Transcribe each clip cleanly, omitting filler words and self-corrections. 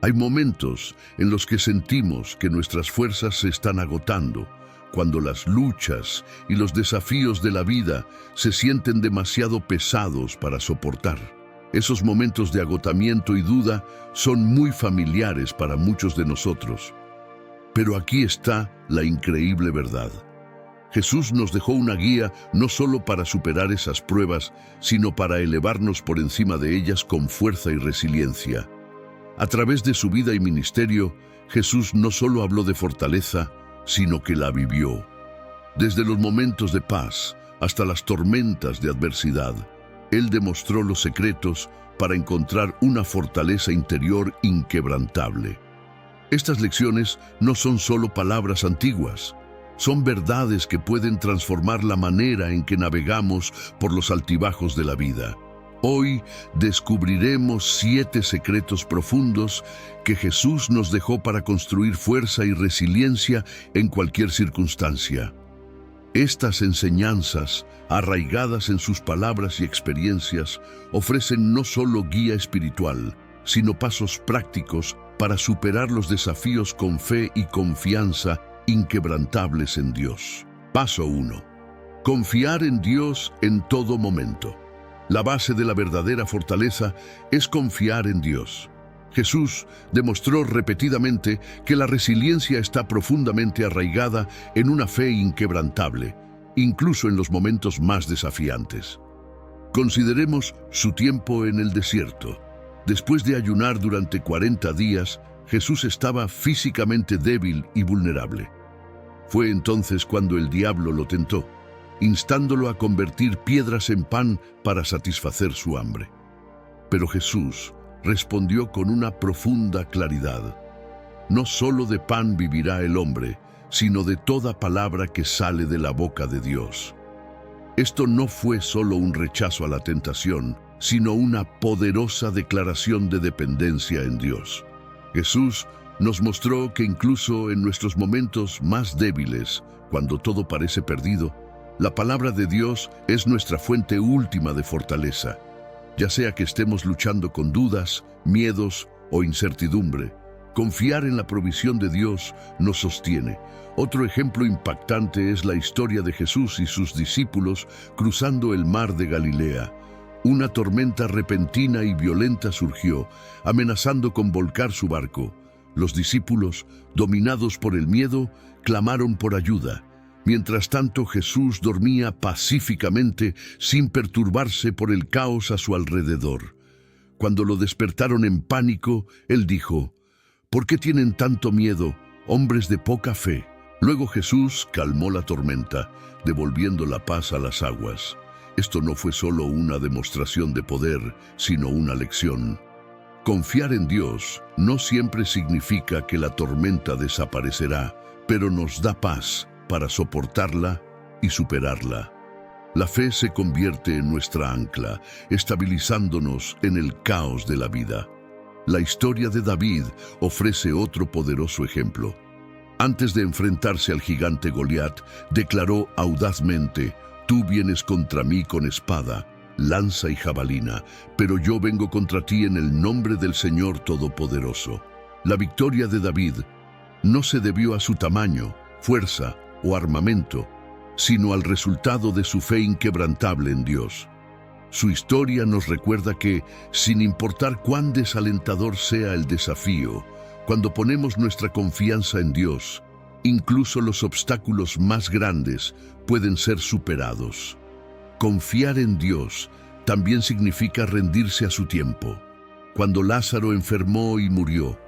Hay momentos en los que sentimos que nuestras fuerzas se están agotando, cuando las luchas y los desafíos de la vida se sienten demasiado pesados para soportar. Esos momentos de agotamiento y duda son muy familiares para muchos de nosotros. Pero aquí está la increíble verdad. Jesús nos dejó una guía no solo para superar esas pruebas, sino para elevarnos por encima de ellas con fuerza y resiliencia. A través de su vida y ministerio, Jesús no solo habló de fortaleza, sino que la vivió. Desde los momentos de paz hasta las tormentas de adversidad, Él demostró los secretos para encontrar una fortaleza interior inquebrantable. Estas lecciones no son solo palabras antiguas, son verdades que pueden transformar la manera en que navegamos por los altibajos de la vida. Hoy descubriremos 7 secretos profundos que Jesús nos dejó para construir fuerza y resiliencia en cualquier circunstancia. Estas enseñanzas, arraigadas en sus palabras y experiencias, ofrecen no solo guía espiritual, sino pasos prácticos para superar los desafíos con fe y confianza inquebrantables en Dios. Paso 1. Confiar en Dios en todo momento. La base de la verdadera fortaleza es confiar en Dios. Jesús demostró repetidamente que la resiliencia está profundamente arraigada en una fe inquebrantable, incluso en los momentos más desafiantes. Consideremos su tiempo en el desierto. Después de ayunar durante 40 días, Jesús estaba físicamente débil y vulnerable. Fue entonces cuando el diablo lo tentó, instándolo a convertir piedras en pan para satisfacer su hambre. Pero Jesús respondió con una profunda claridad: no solo de pan vivirá el hombre, sino de toda palabra que sale de la boca de Dios. Esto no fue solo un rechazo a la tentación, sino una poderosa declaración de dependencia en Dios. Jesús nos mostró que incluso en nuestros momentos más débiles, cuando todo parece perdido, la palabra de Dios es nuestra fuente última de fortaleza. Ya sea que estemos luchando con dudas, miedos o incertidumbre, confiar en la provisión de Dios nos sostiene. Otro ejemplo impactante es la historia de Jesús y sus discípulos cruzando el mar de Galilea. Una tormenta repentina y violenta surgió, amenazando con volcar su barco. Los discípulos, dominados por el miedo, clamaron por ayuda. Mientras tanto, Jesús dormía pacíficamente, sin perturbarse por el caos a su alrededor. Cuando lo despertaron en pánico, Él dijo: ¿por qué tienen tanto miedo, hombres de poca fe? Luego Jesús calmó la tormenta, devolviendo la paz a las aguas. Esto no fue solo una demostración de poder, sino una lección. Confiar en Dios no siempre significa que la tormenta desaparecerá, pero nos da paz para soportarla y superarla. La fe se convierte en nuestra ancla, estabilizándonos en el caos de la vida. La historia de David ofrece otro poderoso ejemplo. Antes de enfrentarse al gigante Goliat, declaró audazmente: tú vienes contra mí con espada, lanza y jabalina, pero yo vengo contra ti en el nombre del Señor Todopoderoso. La victoria de David no se debió a su tamaño, fuerza o armamento, sino al resultado de su fe inquebrantable en Dios. Su historia nos recuerda que, sin importar cuán desalentador sea el desafío, cuando ponemos nuestra confianza en Dios, incluso los obstáculos más grandes pueden ser superados. Confiar en Dios también significa rendirse a su tiempo. Cuando Lázaro enfermó y murió,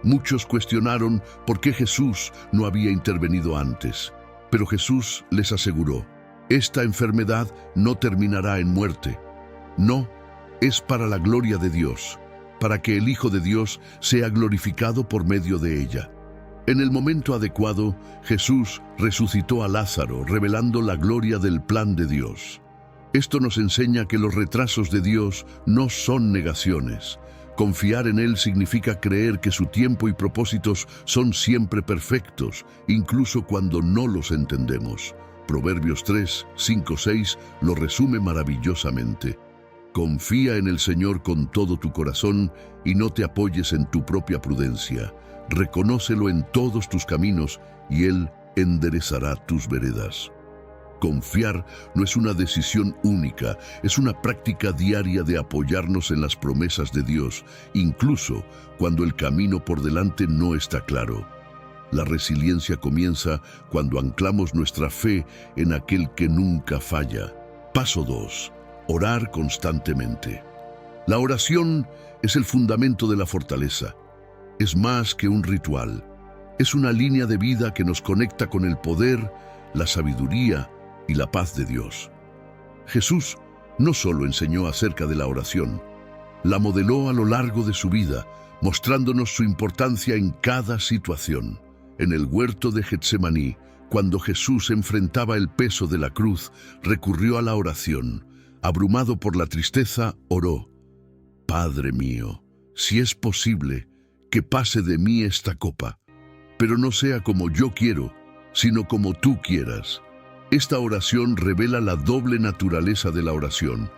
muchos cuestionaron por qué Jesús no había intervenido antes. Pero Jesús les aseguró: esta enfermedad no terminará en muerte. No, es para la gloria de Dios, para que el Hijo de Dios sea glorificado por medio de ella. En el momento adecuado, Jesús resucitó a Lázaro, revelando la gloria del plan de Dios. Esto nos enseña que los retrasos de Dios no son negaciones. Confiar en Él significa creer que su tiempo y propósitos son siempre perfectos, incluso cuando no los entendemos. Proverbios 3, 5, 6 lo resume maravillosamente. Confía en el Señor con todo tu corazón y no te apoyes en tu propia prudencia. Reconócelo en todos tus caminos y Él enderezará tus veredas. Confiar no es una decisión única, es una práctica diaria de apoyarnos en las promesas de Dios, incluso cuando el camino por delante no está claro. La resiliencia comienza cuando anclamos nuestra fe en aquel que nunca falla. Paso 2. Orar constantemente. La oración es el fundamento de la fortaleza. Es más que un ritual. Es una línea de vida que nos conecta con el poder, la sabiduría y la paz de Dios. Jesús no solo enseñó acerca de la oración, la modeló a lo largo de su vida, mostrándonos su importancia en cada situación. En el huerto de Getsemaní, cuando Jesús enfrentaba el peso de la cruz, recurrió a la oración. Abrumado por la tristeza, oró: Padre mío, si es posible, que pase de mí esta copa, pero no sea como yo quiero, sino como tú quieras. Esta oración revela la doble naturaleza de la oración.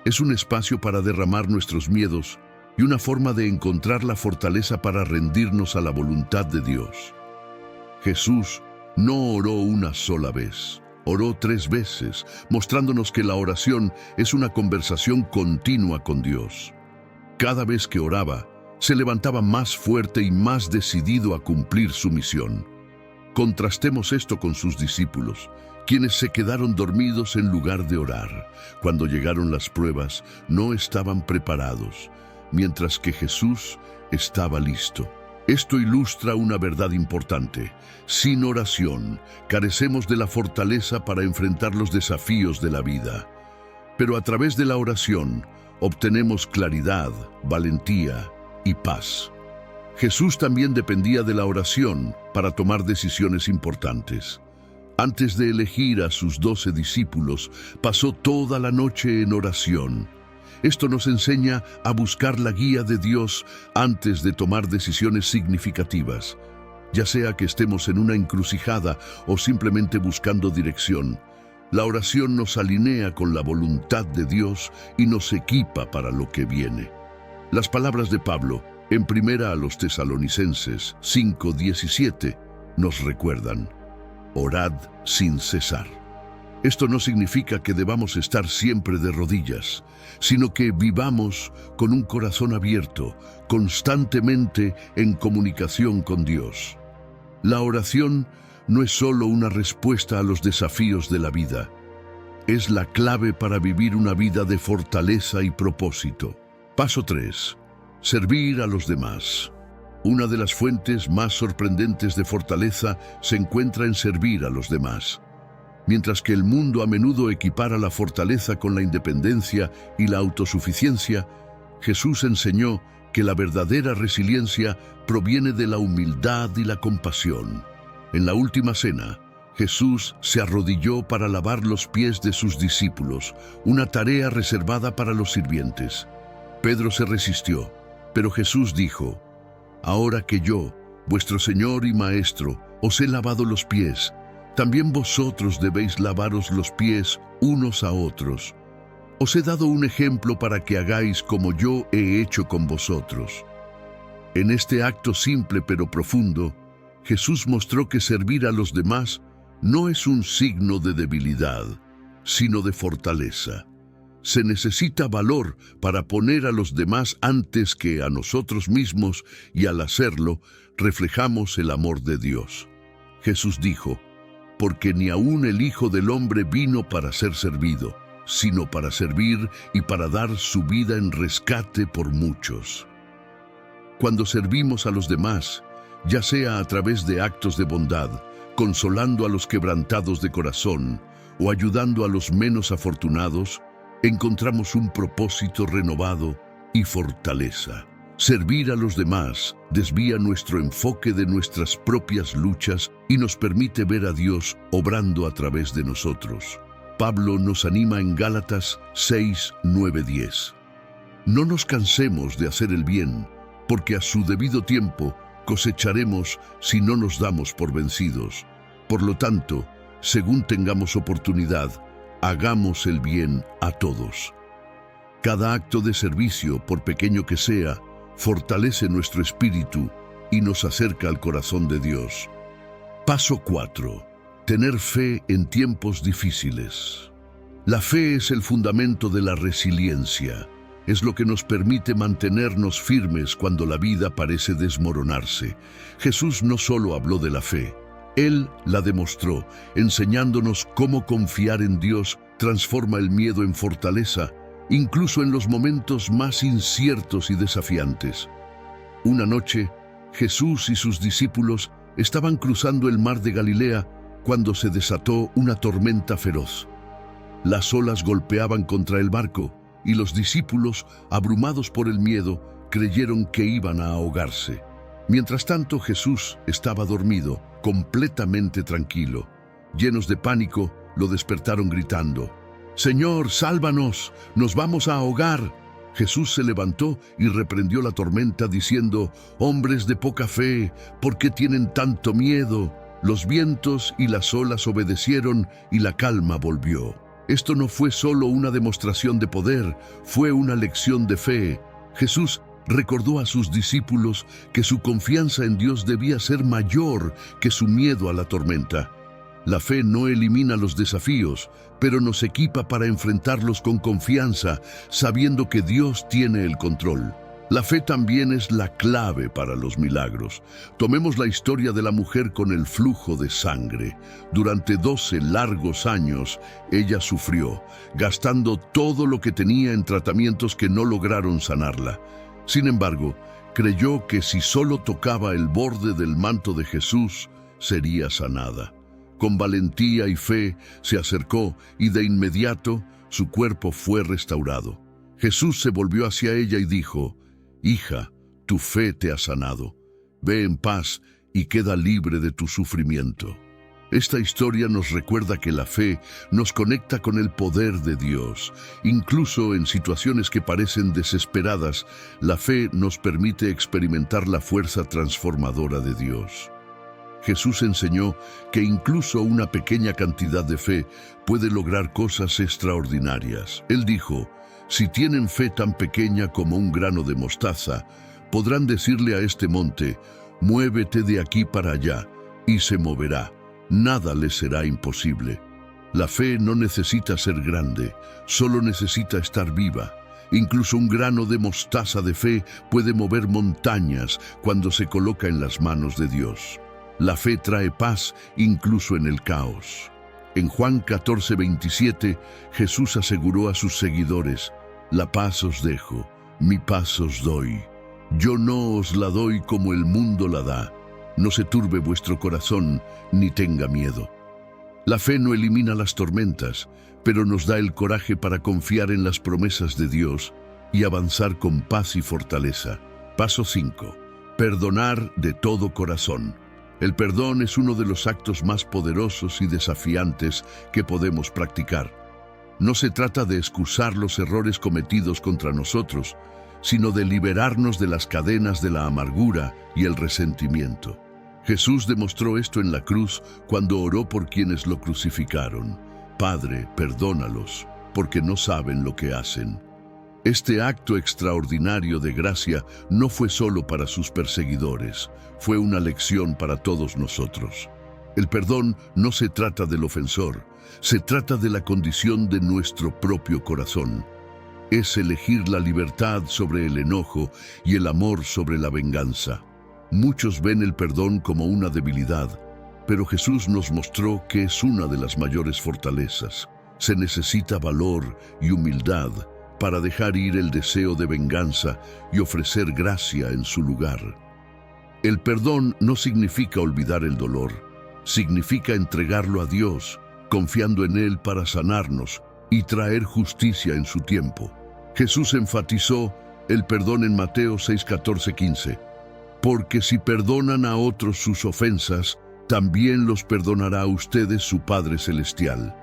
Es un espacio para derramar nuestros miedos y una forma de encontrar la fortaleza para rendirnos a la voluntad de Dios. Jesús no oró una sola vez. Oró 3 veces, mostrándonos que la oración es una conversación continua con Dios. Cada vez que oraba, se levantaba más fuerte y más decidido a cumplir su misión. Contrastemos esto con sus discípulos, quienes se quedaron dormidos en lugar de orar. Cuando llegaron las pruebas, no estaban preparados, mientras que Jesús estaba listo. Esto ilustra una verdad importante. Sin oración, carecemos de la fortaleza para enfrentar los desafíos de la vida. Pero a través de la oración, obtenemos claridad, valentía y paz. Jesús también dependía de la oración para tomar decisiones importantes. Antes de elegir a sus 12 discípulos, pasó toda la noche en oración. Esto nos enseña a buscar la guía de Dios antes de tomar decisiones significativas. Ya sea que estemos en una encrucijada o simplemente buscando dirección, la oración nos alinea con la voluntad de Dios y nos equipa para lo que viene. Las palabras de Pablo, en 1 Tesalonicenses 5:17, nos recuerdan: orad sin cesar. Esto no significa que debamos estar siempre de rodillas, sino que vivamos con un corazón abierto, constantemente en comunicación con Dios. La oración no es solo una respuesta a los desafíos de la vida, es la clave para vivir una vida de fortaleza y propósito. Paso 3. Servir a los demás. Una de las fuentes más sorprendentes de fortaleza se encuentra en servir a los demás. Mientras que el mundo a menudo equipara la fortaleza con la independencia y la autosuficiencia, Jesús enseñó que la verdadera resiliencia proviene de la humildad y la compasión. En la última cena, Jesús se arrodilló para lavar los pies de sus discípulos, una tarea reservada para los sirvientes. Pedro se resistió, pero Jesús dijo: ahora que yo, vuestro Señor y Maestro, os he lavado los pies, también vosotros debéis lavaros los pies unos a otros. Os he dado un ejemplo para que hagáis como yo he hecho con vosotros. En este acto simple pero profundo, Jesús mostró que servir a los demás no es un signo de debilidad, sino de fortaleza. Se necesita valor para poner a los demás antes que a nosotros mismos, y al hacerlo, reflejamos el amor de Dios. Jesús dijo: porque ni aun el Hijo del Hombre vino para ser servido, sino para servir y para dar su vida en rescate por muchos. Cuando servimos a los demás, ya sea a través de actos de bondad, consolando a los quebrantados de corazón o ayudando a los menos afortunados, encontramos un propósito renovado y fortaleza. Servir a los demás desvía nuestro enfoque de nuestras propias luchas y nos permite ver a Dios obrando a través de nosotros. Pablo nos anima en Gálatas 6, 9, 10. No nos cansemos de hacer el bien, porque a su debido tiempo cosecharemos si no nos damos por vencidos. Por lo tanto, según tengamos oportunidad, hagamos el bien a todos. Cada acto de servicio, por pequeño que sea, fortalece nuestro espíritu y nos acerca al corazón de Dios. Paso 4. Tener fe en tiempos difíciles. La fe es el fundamento de la resiliencia. Es lo que nos permite mantenernos firmes cuando la vida parece desmoronarse. Jesús no solo habló de la fe, Él la demostró, enseñándonos cómo confiar en Dios transforma el miedo en fortaleza, incluso en los momentos más inciertos y desafiantes. Una noche, Jesús y sus discípulos estaban cruzando el mar de Galilea cuando se desató una tormenta feroz. Las olas golpeaban contra el barco y los discípulos, abrumados por el miedo, creyeron que iban a ahogarse. Mientras tanto, Jesús estaba dormido, completamente tranquilo. Llenos de pánico, lo despertaron gritando: «Señor, sálvanos, nos vamos a ahogar». Jesús se levantó y reprendió la tormenta diciendo: «Hombres de poca fe, ¿por qué tienen tanto miedo?». Los vientos y las olas obedecieron y la calma volvió. Esto no fue solo una demostración de poder, fue una lección de fe. Jesús recordó a sus discípulos que su confianza en Dios debía ser mayor que su miedo a la tormenta. La fe no elimina los desafíos, pero nos equipa para enfrentarlos con confianza, sabiendo que Dios tiene el control. La fe también es la clave para los milagros. Tomemos la historia de la mujer con el flujo de sangre. Durante 12 largos años, ella sufrió, gastando todo lo que tenía en tratamientos que no lograron sanarla. Sin embargo, creyó que si solo tocaba el borde del manto de Jesús, sería sanada. Con valentía y fe se acercó y de inmediato su cuerpo fue restaurado. Jesús se volvió hacia ella y dijo: «Hija, tu fe te ha sanado. Ve en paz y queda libre de tu sufrimiento». Esta historia nos recuerda que la fe nos conecta con el poder de Dios. Incluso en situaciones que parecen desesperadas, la fe nos permite experimentar la fuerza transformadora de Dios. Jesús enseñó que incluso una pequeña cantidad de fe puede lograr cosas extraordinarias. Él dijo: «Si tienen fe tan pequeña como un grano de mostaza, podrán decirle a este monte: muévete de aquí para allá, y se moverá. Nada les será imposible». La fe no necesita ser grande, solo necesita estar viva. Incluso un grano de mostaza de fe puede mover montañas cuando se coloca en las manos de Dios. La fe trae paz incluso en el caos. En Juan 14:27, Jesús aseguró a sus seguidores: «La paz os dejo, mi paz os doy. Yo no os la doy como el mundo la da. No se turbe vuestro corazón, ni tenga miedo». La fe no elimina las tormentas, pero nos da el coraje para confiar en las promesas de Dios y avanzar con paz y fortaleza. Paso 5. Perdonar de todo corazón. El perdón es uno de los actos más poderosos y desafiantes que podemos practicar. No se trata de excusar los errores cometidos contra nosotros, sino de liberarnos de las cadenas de la amargura y el resentimiento. Jesús demostró esto en la cruz cuando oró por quienes lo crucificaron: «Padre, perdónalos, porque no saben lo que hacen». Este acto extraordinario de gracia no fue solo para sus perseguidores, fue una lección para todos nosotros. El perdón no se trata del ofensor, se trata de la condición de nuestro propio corazón. Es elegir la libertad sobre el enojo y el amor sobre la venganza. Muchos ven el perdón como una debilidad, pero Jesús nos mostró que es una de las mayores fortalezas. Se necesita valor y humildad para dejar ir el deseo de venganza y ofrecer gracia en su lugar. El perdón no significa olvidar el dolor, significa entregarlo a Dios, confiando en Él para sanarnos y traer justicia en su tiempo. Jesús enfatizó el perdón en Mateo 6:14-15. «Porque si perdonan a otros sus ofensas, también los perdonará a ustedes su Padre Celestial.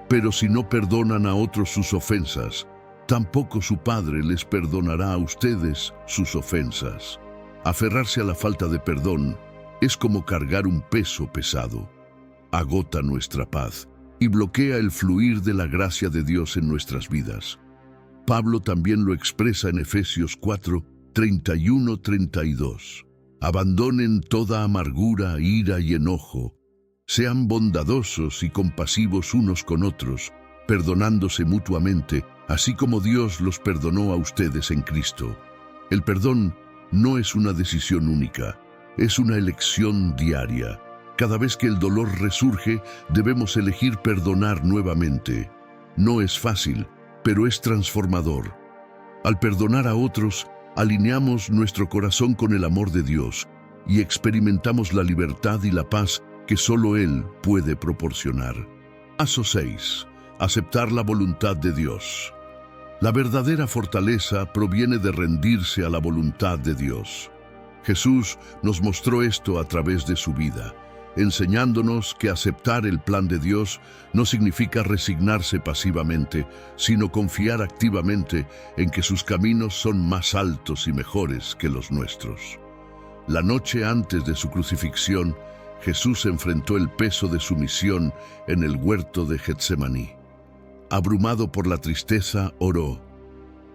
Pero si no perdonan a otros sus ofensas, tampoco su Padre les perdonará a ustedes sus ofensas». Aferrarse a la falta de perdón es como cargar un peso pesado. Agota nuestra paz y bloquea el fluir de la gracia de Dios en nuestras vidas. Pablo también lo expresa en Efesios 4, 31-32. Abandonen toda amargura, ira y enojo. Sean bondadosos y compasivos unos con otros, perdonándose mutuamente, así como Dios los perdonó a ustedes en Cristo. El perdón no es una decisión única, es una elección diaria. Cada vez que el dolor resurge, debemos elegir perdonar nuevamente. No es fácil, pero es transformador. Al perdonar a otros, alineamos nuestro corazón con el amor de Dios y experimentamos la libertad y la paz que solo Él puede proporcionar. Paso 6. Aceptar la voluntad de Dios. La verdadera fortaleza proviene de rendirse a la voluntad de Dios. Jesús nos mostró esto a través de su vida, enseñándonos que aceptar el plan de Dios no significa resignarse pasivamente, sino confiar activamente en que sus caminos son más altos y mejores que los nuestros. La noche antes de su crucifixión, Jesús enfrentó el peso de su misión en el huerto de Getsemaní. Abrumado por la tristeza, oró: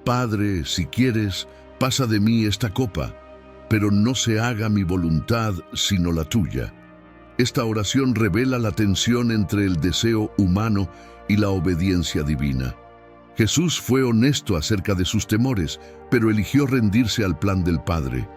«Padre, si quieres, pasa de mí esta copa, pero no se haga mi voluntad sino la tuya». Esta oración revela la tensión entre el deseo humano y la obediencia divina. Jesús fue honesto acerca de sus temores, pero eligió rendirse al plan del Padre.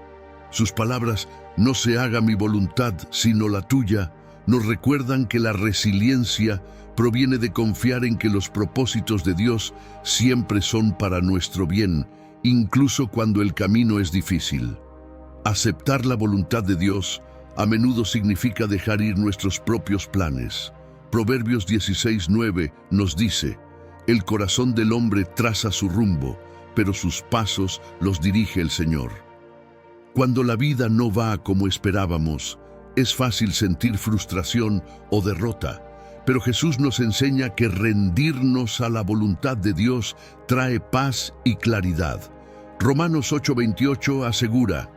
Sus palabras, «no se haga mi voluntad sino la tuya», nos recuerdan que la resiliencia proviene de confiar en que los propósitos de Dios siempre son para nuestro bien, incluso cuando el camino es difícil. Aceptar la voluntad de Dios a menudo significa dejar ir nuestros propios planes. Proverbios 16:9 nos dice: «El corazón del hombre traza su rumbo, pero sus pasos los dirige el Señor». Cuando la vida no va como esperábamos, es fácil sentir frustración o derrota, pero Jesús nos enseña que rendirnos a la voluntad de Dios trae paz y claridad. Romanos 8:28 asegura: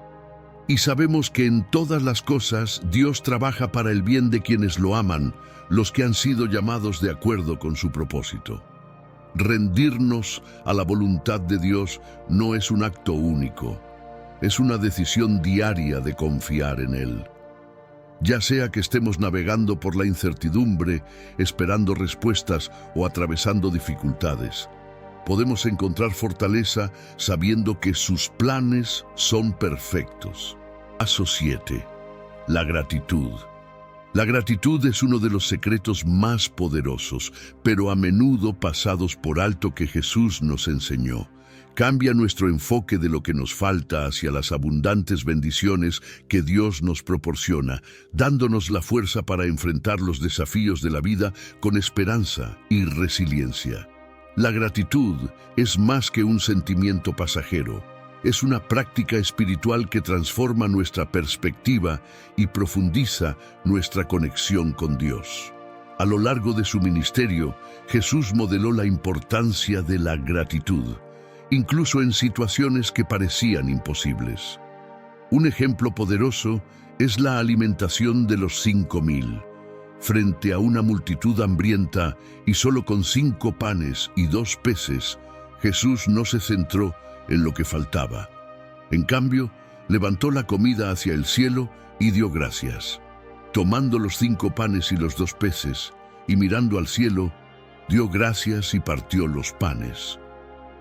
«Y sabemos que en todas las cosas Dios trabaja para el bien de quienes lo aman, los que han sido llamados de acuerdo con su propósito». Rendirnos a la voluntad de Dios no es un acto único, es una decisión diaria de confiar en Él. Ya sea que estemos navegando por la incertidumbre, esperando respuestas o atravesando dificultades, podemos encontrar fortaleza sabiendo que sus planes son perfectos. Paso 7. La gratitud. La gratitud es uno de los secretos más poderosos, pero a menudo pasados por alto, que Jesús nos enseñó. Cambia nuestro enfoque de lo que nos falta hacia las abundantes bendiciones que Dios nos proporciona, dándonos la fuerza para enfrentar los desafíos de la vida con esperanza y resiliencia. La gratitud es más que un sentimiento pasajero. Es una práctica espiritual que transforma nuestra perspectiva y profundiza nuestra conexión con Dios. A lo largo de su ministerio, Jesús modeló la importancia de la gratitud, incluso en situaciones que parecían imposibles. Un ejemplo poderoso es la alimentación de los 5,000. Frente a una multitud hambrienta y solo con 5 panes y 2 peces, Jesús no se centró en lo que faltaba. En cambio, levantó la comida hacia el cielo y dio gracias. Tomando los 5 panes y los 2 peces, y mirando al cielo, dio gracias y partió los panes.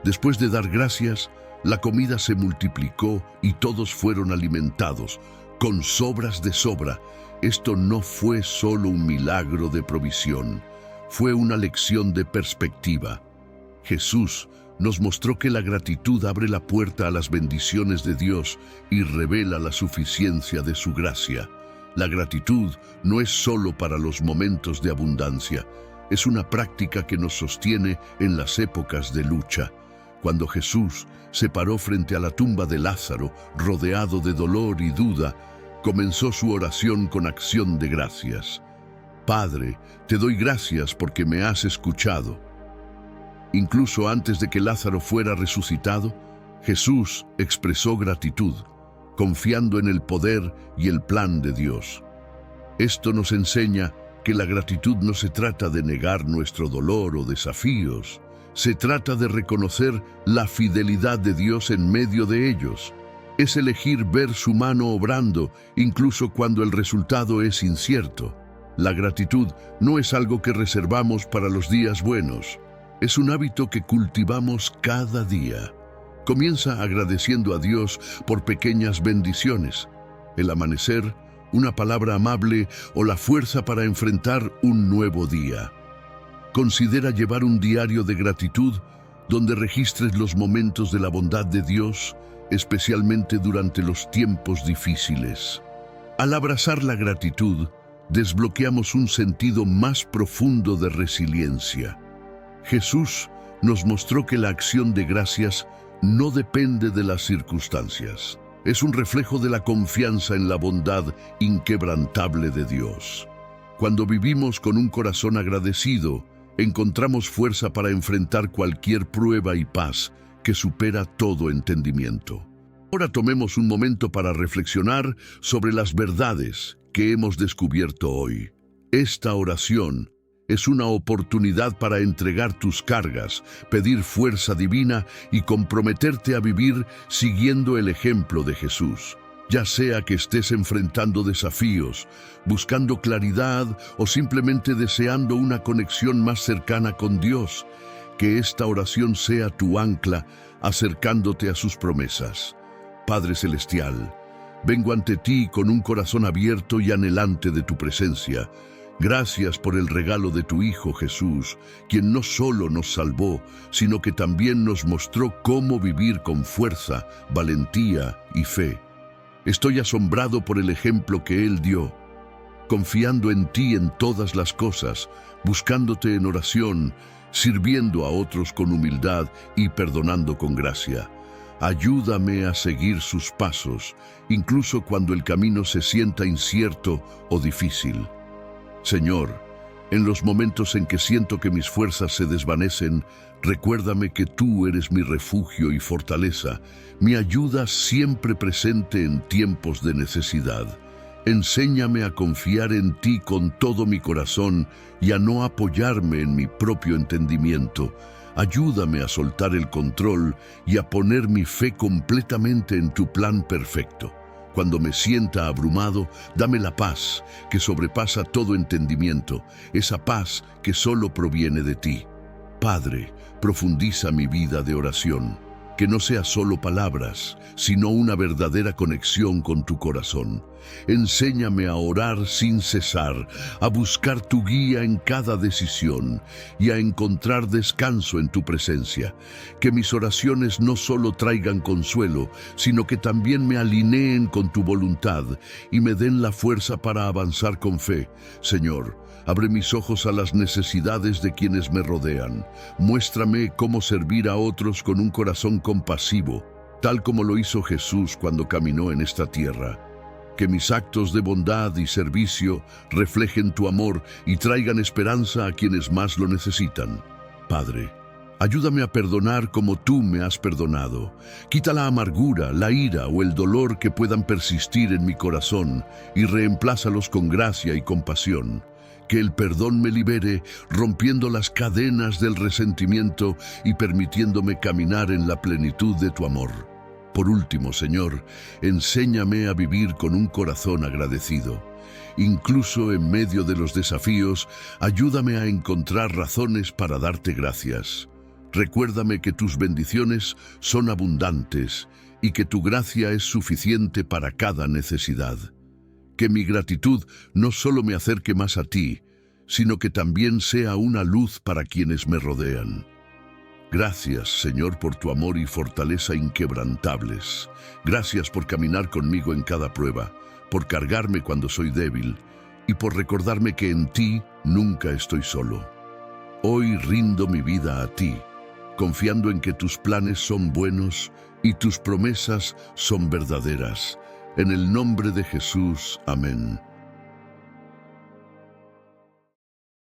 Después de dar gracias, la comida se multiplicó y todos fueron alimentados, con sobras de sobra. Esto no fue solo un milagro de provisión, fue una lección de perspectiva. Jesús nos mostró que la gratitud abre la puerta a las bendiciones de Dios y revela la suficiencia de su gracia. La gratitud no es solo para los momentos de abundancia, es una práctica que nos sostiene en las épocas de lucha. Cuando Jesús se paró frente a la tumba de Lázaro, rodeado de dolor y duda, comenzó su oración con acción de gracias. «Padre, te doy gracias porque me has escuchado». Incluso antes de que Lázaro fuera resucitado, Jesús expresó gratitud, confiando en el poder y el plan de Dios. Esto nos enseña que la gratitud no se trata de negar nuestro dolor o desafíos, Se trata de reconocer la fidelidad de Dios en medio de ellos. Es elegir ver su mano obrando, incluso cuando el resultado es incierto. La gratitud no es algo que reservamos para los días buenos. Es un hábito que cultivamos cada día. Comienza agradeciendo a Dios por pequeñas bendiciones. El amanecer, una palabra amable o la fuerza para enfrentar un nuevo día. Considera llevar un diario de gratitud donde registres los momentos de la bondad de Dios, especialmente durante los tiempos difíciles. Al abrazar la gratitud, desbloqueamos un sentido más profundo de resiliencia. Jesús nos mostró que la acción de gracias no depende de las circunstancias. Es un reflejo de la confianza en la bondad inquebrantable de Dios. Cuando vivimos con un corazón agradecido, encontramos fuerza para enfrentar cualquier prueba y paz que supera todo entendimiento. Ahora tomemos un momento para reflexionar sobre las verdades que hemos descubierto hoy. Esta oración es una oportunidad para entregar tus cargas, pedir fuerza divina y comprometerte a vivir siguiendo el ejemplo de Jesús. Ya sea que estés enfrentando desafíos, buscando claridad o simplemente deseando una conexión más cercana con Dios, que esta oración sea tu ancla acercándote a sus promesas. Padre Celestial, vengo ante ti con un corazón abierto y anhelante de tu presencia. Gracias por el regalo de tu Hijo Jesús, quien no solo nos salvó, sino que también nos mostró cómo vivir con fuerza, valentía y fe. Estoy asombrado por el ejemplo que Él dio, confiando en ti en todas las cosas, buscándote en oración, sirviendo a otros con humildad y perdonando con gracia. Ayúdame a seguir sus pasos, incluso cuando el camino se sienta incierto o difícil. Señor, en los momentos en que siento que mis fuerzas se desvanecen, recuérdame que tú eres mi refugio y fortaleza, mi ayuda siempre presente en tiempos de necesidad. Enséñame a confiar en ti con todo mi corazón y a no apoyarme en mi propio entendimiento. Ayúdame a soltar el control y a poner mi fe completamente en tu plan perfecto. Cuando me sienta abrumado, dame la paz que sobrepasa todo entendimiento, esa paz que solo proviene de ti. Padre, profundiza mi vida de oración, que no sea solo palabras, sino una verdadera conexión con tu corazón. Enséñame a orar sin cesar, a buscar tu guía en cada decisión y a encontrar descanso en tu presencia. Que mis oraciones no solo traigan consuelo, sino que también me alineen con tu voluntad y me den la fuerza para avanzar con fe. Señor, abre mis ojos a las necesidades de quienes me rodean. Muéstrame cómo servir a otros con un corazón compasivo, tal como lo hizo Jesús cuando caminó en esta tierra. Que mis actos de bondad y servicio reflejen tu amor y traigan esperanza a quienes más lo necesitan. Padre, ayúdame a perdonar como tú me has perdonado. Quita la amargura, la ira o el dolor que puedan persistir en mi corazón y reemplázalos con gracia y compasión. Que el perdón me libere, rompiendo las cadenas del resentimiento y permitiéndome caminar en la plenitud de tu amor. Por último, Señor, enséñame a vivir con un corazón agradecido. Incluso en medio de los desafíos, ayúdame a encontrar razones para darte gracias. Recuérdame que tus bendiciones son abundantes y que tu gracia es suficiente para cada necesidad. Que mi gratitud no solo me acerque más a ti, sino que también sea una luz para quienes me rodean. Gracias, Señor, por tu amor y fortaleza inquebrantables. Gracias por caminar conmigo en cada prueba, por cargarme cuando soy débil y por recordarme que en ti nunca estoy solo. Hoy rindo mi vida a ti, confiando en que tus planes son buenos y tus promesas son verdaderas. En el nombre de Jesús, amén.